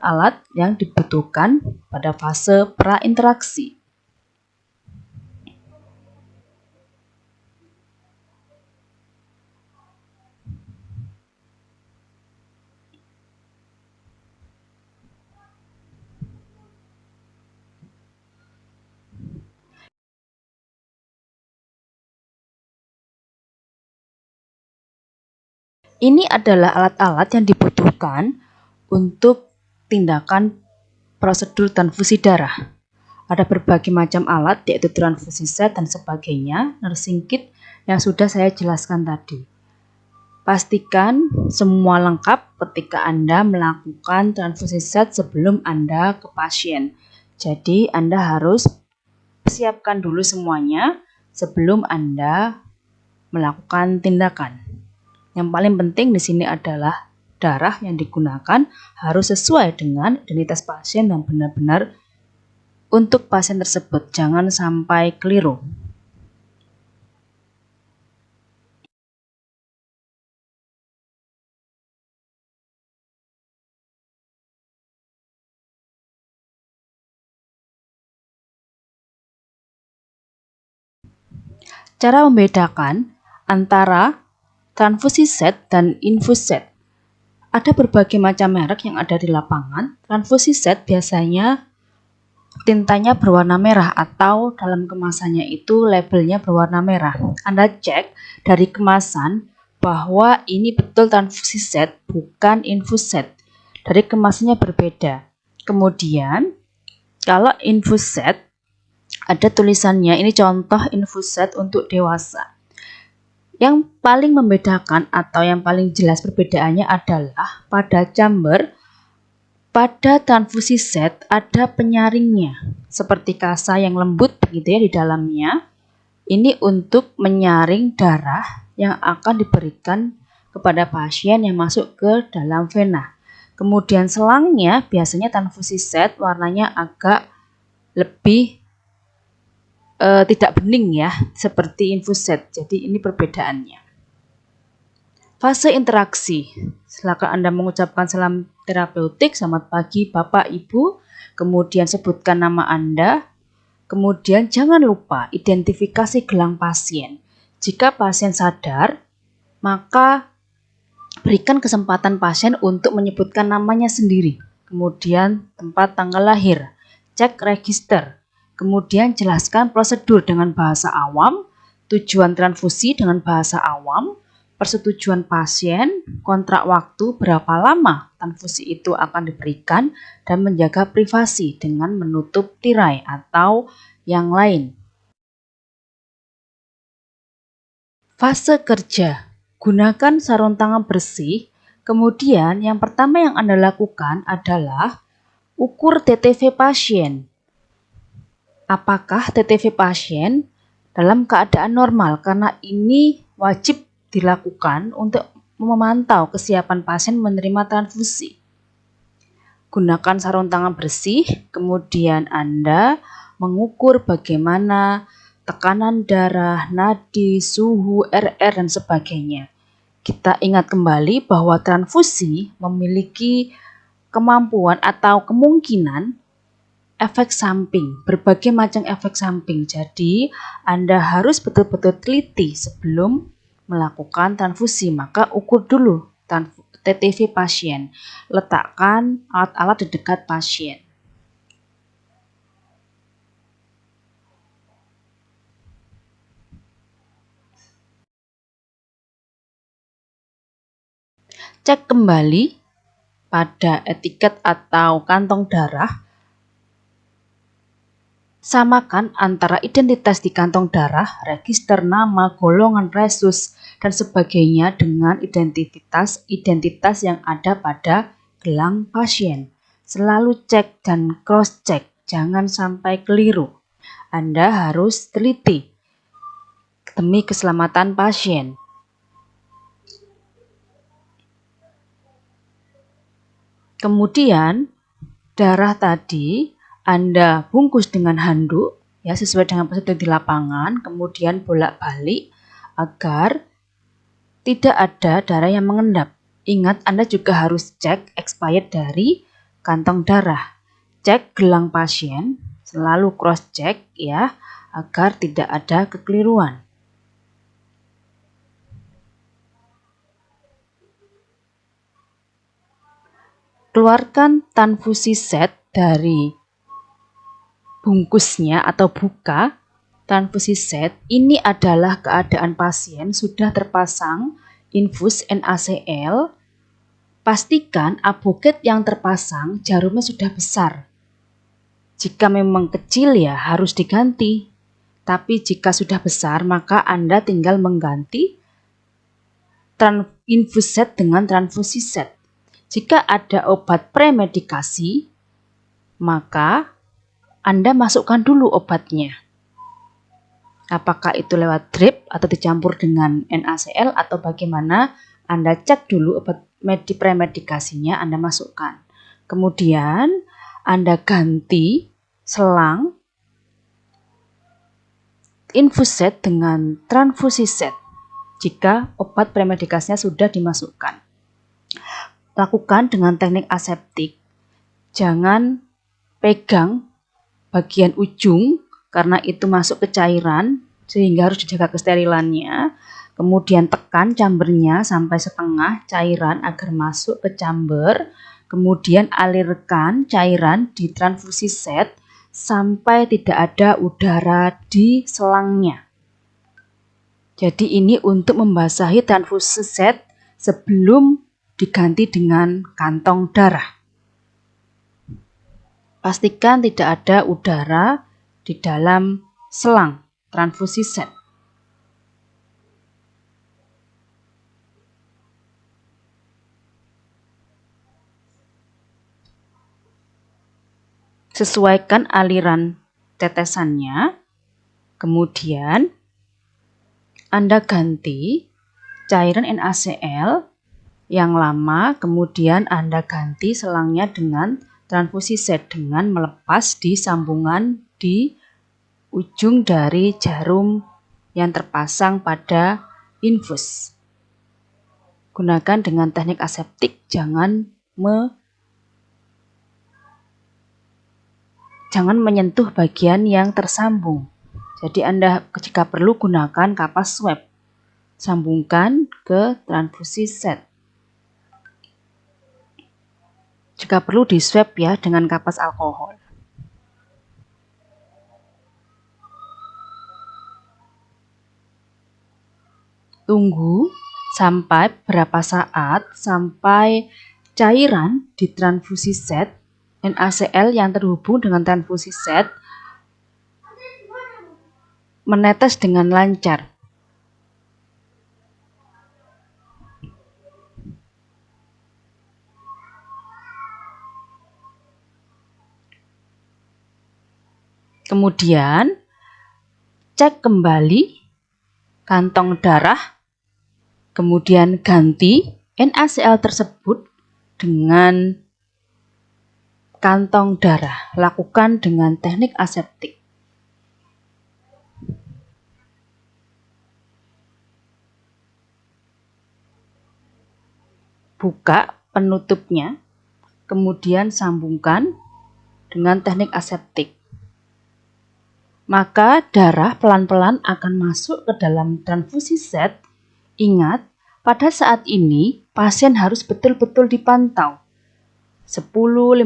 alat-alat yang dibutuhkan pada fase prainteraksi. Ini adalah alat-alat yang dibutuhkan untuk tindakan prosedur transfusi darah. Ada berbagai macam alat, yaitu transfusi set dan sebagainya, nursing kit yang sudah saya jelaskan tadi. Pastikan semua lengkap ketika Anda melakukan transfusi set sebelum Anda ke pasien. Jadi Anda harus siapkan dulu semuanya sebelum Anda melakukan tindakan. Yang paling penting di sini adalah darah yang digunakan harus sesuai dengan identitas pasien dan benar-benar untuk pasien tersebut. Jangan sampai keliru. Cara membedakan antara transfusi set dan infus set. Ada berbagai macam merek yang ada di lapangan. Transfusi set biasanya tintanya berwarna merah atau dalam kemasannya itu labelnya berwarna merah. Anda cek dari kemasan bahwa ini betul transfusi set, bukan infus set. Dari kemasannya berbeda. Kemudian, kalau infus set, ada tulisannya, ini contoh infus set untuk dewasa. Yang paling membedakan atau yang paling jelas perbedaannya adalah pada chamber, pada transfusi set ada penyaringnya, seperti kasa yang lembut begitu ya di dalamnya. Ini untuk menyaring darah yang akan diberikan kepada pasien yang masuk ke dalam vena. Kemudian selangnya biasanya transfusi set warnanya agak lebih tidak bening ya, seperti infus set. Jadi ini perbedaannya. Fase interaksi. Silakan Anda mengucapkan salam terapeutik, selamat pagi Bapak Ibu, kemudian sebutkan nama Anda, kemudian jangan lupa identifikasi gelang pasien. Jika pasien sadar, maka berikan kesempatan pasien untuk menyebutkan namanya sendiri, kemudian tempat tanggal lahir, cek register, kemudian jelaskan prosedur dengan bahasa awam, tujuan transfusi dengan bahasa awam, persetujuan pasien, kontrak waktu berapa lama transfusi itu akan diberikan, dan menjaga privasi dengan menutup tirai atau yang lain. Fase kerja. Gunakan sarung tangan bersih. Kemudian yang pertama yang Anda lakukan adalah ukur TTV pasien. Apakah TTV pasien dalam keadaan normal? Karena ini wajib dilakukan untuk memantau kesiapan pasien menerima transfusi. Gunakan sarung tangan bersih, kemudian Anda mengukur bagaimana tekanan darah, nadi, suhu, RR, dan sebagainya. Kita ingat kembali bahwa transfusi memiliki kemampuan atau kemungkinan efek samping, berbagai macam efek samping. Jadi, Anda harus betul-betul teliti sebelum melakukan transfusi. Maka ukur dulu TTV pasien. Letakkan alat-alat di dekat pasien. Cek kembali pada etiket atau kantong darah. Samakan antara identitas di kantong darah, register nama, golongan, resus, dan sebagainya dengan identitas yang ada pada gelang pasien. Selalu cek dan cross-check, jangan sampai keliru. Anda harus teliti demi keselamatan pasien. Kemudian, darah tadi Anda bungkus dengan handuk ya sesuai dengan prosedur di lapangan, kemudian bolak-balik agar tidak ada darah yang mengendap. Ingat, Anda juga harus cek expired dari kantong darah. Cek gelang pasien, selalu cross check ya, agar tidak ada kekeliruan. Keluarkan transfusi set dari bungkusnya atau buka transfusi set. Ini adalah keadaan pasien sudah terpasang infus NaCl. Pastikan aboget yang terpasang jarumnya sudah besar. Jika memang kecil ya harus diganti. Tapi jika sudah besar maka Anda tinggal mengganti infus set dengan transfusi set. Jika ada obat premedikasi, maka Anda masukkan dulu obatnya. Apakah itu lewat drip atau dicampur dengan NaCl atau bagaimana, Anda cek dulu obat premedikasinya, Anda masukkan. Kemudian Anda ganti selang infus set dengan transfusi set jika obat premedikasinya sudah dimasukkan. Lakukan dengan teknik aseptik. Jangan pegang bagian ujung karena itu masuk ke cairan sehingga harus dijaga kesterilannya. Kemudian tekan chambernya sampai setengah cairan agar masuk ke chamber. Kemudian alirkan cairan di transfusi set sampai tidak ada udara di selangnya. Jadi ini untuk membasahi transfusi set sebelum diganti dengan kantong darah. Pastikan tidak ada udara di dalam selang transfusi set. Sesuaikan aliran tetesannya. Kemudian Anda ganti cairan NaCl yang lama, kemudian Anda ganti selangnya dengan transfusi set dengan melepas di sambungan di ujung dari jarum yang terpasang pada infus. Gunakan dengan teknik aseptik, jangan menyentuh bagian yang tersambung. Jadi Anda jika perlu gunakan kapas swab. Sambungkan ke transfusi set. Jika perlu di swab ya dengan kapas alkohol. Tunggu sampai berapa saat sampai cairan di transfusi set NaCl yang terhubung dengan transfusi set menetes dengan lancar. Kemudian cek kembali kantong darah, kemudian ganti NaCl tersebut dengan kantong darah. Lakukan dengan teknik aseptik. Buka penutupnya, kemudian sambungkan dengan teknik aseptik. Maka darah pelan-pelan akan masuk ke dalam transfusi set. Ingat, pada saat ini pasien harus betul-betul dipantau. 10-15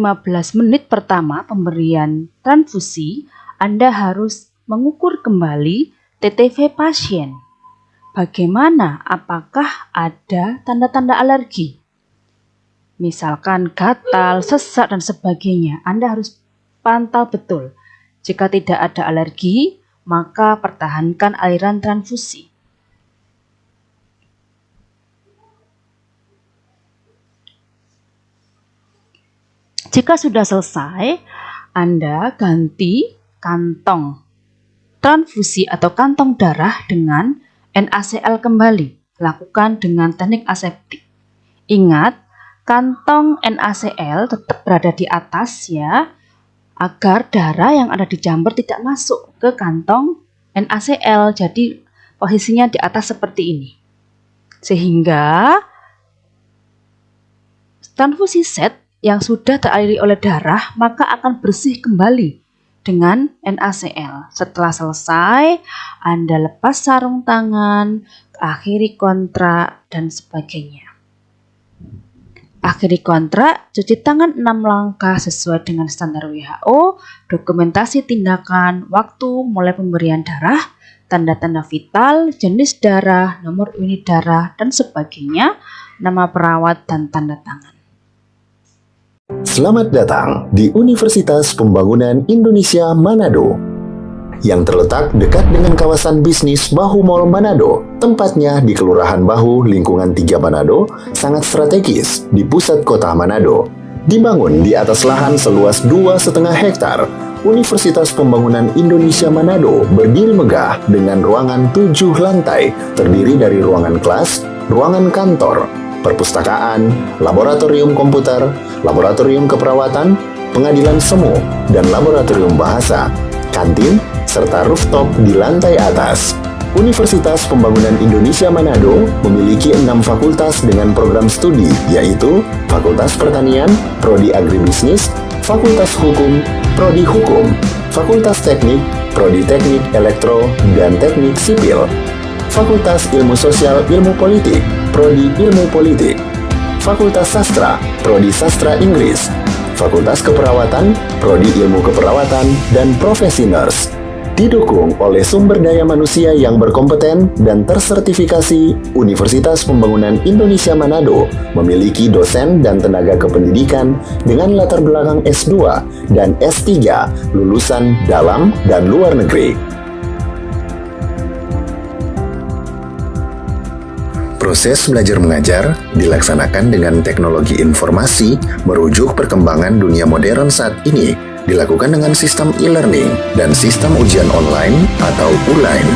menit pertama pemberian transfusi, Anda harus mengukur kembali TTV pasien. Bagaimana? Apakah ada tanda-tanda alergi? Misalkan gatal, sesak, dan sebagainya. Anda harus pantau betul. Jika tidak ada alergi, maka pertahankan aliran transfusi. Jika sudah selesai, Anda ganti kantong transfusi atau kantong darah dengan NaCl kembali. Lakukan dengan teknik aseptik. Ingat, kantong NaCl tetap berada di atas ya, agar darah yang ada di chamber tidak masuk ke kantong NaCl. Jadi posisinya di atas seperti ini. Sehingga transfusi set yang sudah teraliri oleh darah, maka akan bersih kembali dengan NaCl. Setelah selesai, Anda lepas sarung tangan, akhiri kontrak, dan sebagainya. Akhiri kontrak, cuci tangan 6 langkah sesuai dengan standar WHO, dokumentasi tindakan, waktu mulai pemberian darah, tanda-tanda vital, jenis darah, nomor unit darah, dan sebagainya, nama perawat, dan tanda tangan. Selamat datang di Universitas Pembangunan Indonesia Manado, yang terletak dekat dengan kawasan bisnis Bahu Mall Manado. Tempatnya di Kelurahan Bahu, lingkungan 3 Manado, sangat strategis di pusat kota Manado. Dibangun di atas lahan seluas 2,5 hektar, Universitas Pembangunan Indonesia Manado berdiri megah dengan ruangan 7 lantai, terdiri dari ruangan kelas, ruangan kantor, perpustakaan, laboratorium komputer, laboratorium keperawatan, pengadilan semu, dan laboratorium bahasa, kantin, serta rooftop di lantai atas. Universitas Pembangunan Indonesia Manado memiliki 6 fakultas dengan program studi, yaitu Fakultas Pertanian, Prodi Agribisnis, Fakultas Hukum, Prodi Hukum, Fakultas Teknik, Prodi Teknik Elektro dan Teknik Sipil, Fakultas Ilmu Sosial Ilmu Politik, Prodi Ilmu Politik, Fakultas Sastra, Prodi Sastra Inggris, Fakultas Keperawatan, Prodi Ilmu Keperawatan, dan Profesi Nurse. Didukung oleh sumber daya manusia yang berkompeten dan tersertifikasi, Universitas Pembangunan Indonesia Manado memiliki dosen dan tenaga kependidikan dengan latar belakang S2 dan S3 lulusan dalam dan luar negeri. Proses belajar mengajar dilaksanakan dengan teknologi informasi merujuk perkembangan dunia modern saat ini, dilakukan dengan sistem e-learning dan sistem ujian online atau ULAIN.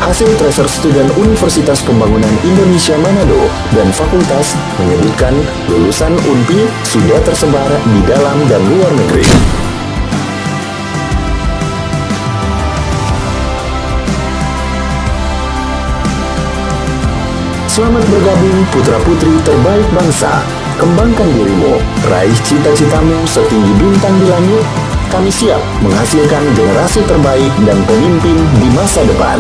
Hasil tracer student Universitas Pembangunan Indonesia Manado dan fakultas menyebutkan lulusan UNPI sudah tersebar di dalam dan luar negeri. Selamat bergabung putra-putri terbaik bangsa. Kembangkan dirimu, raih cita-citamu setinggi bintang di langit. Kami siap menghasilkan generasi terbaik dan pemimpin di masa depan.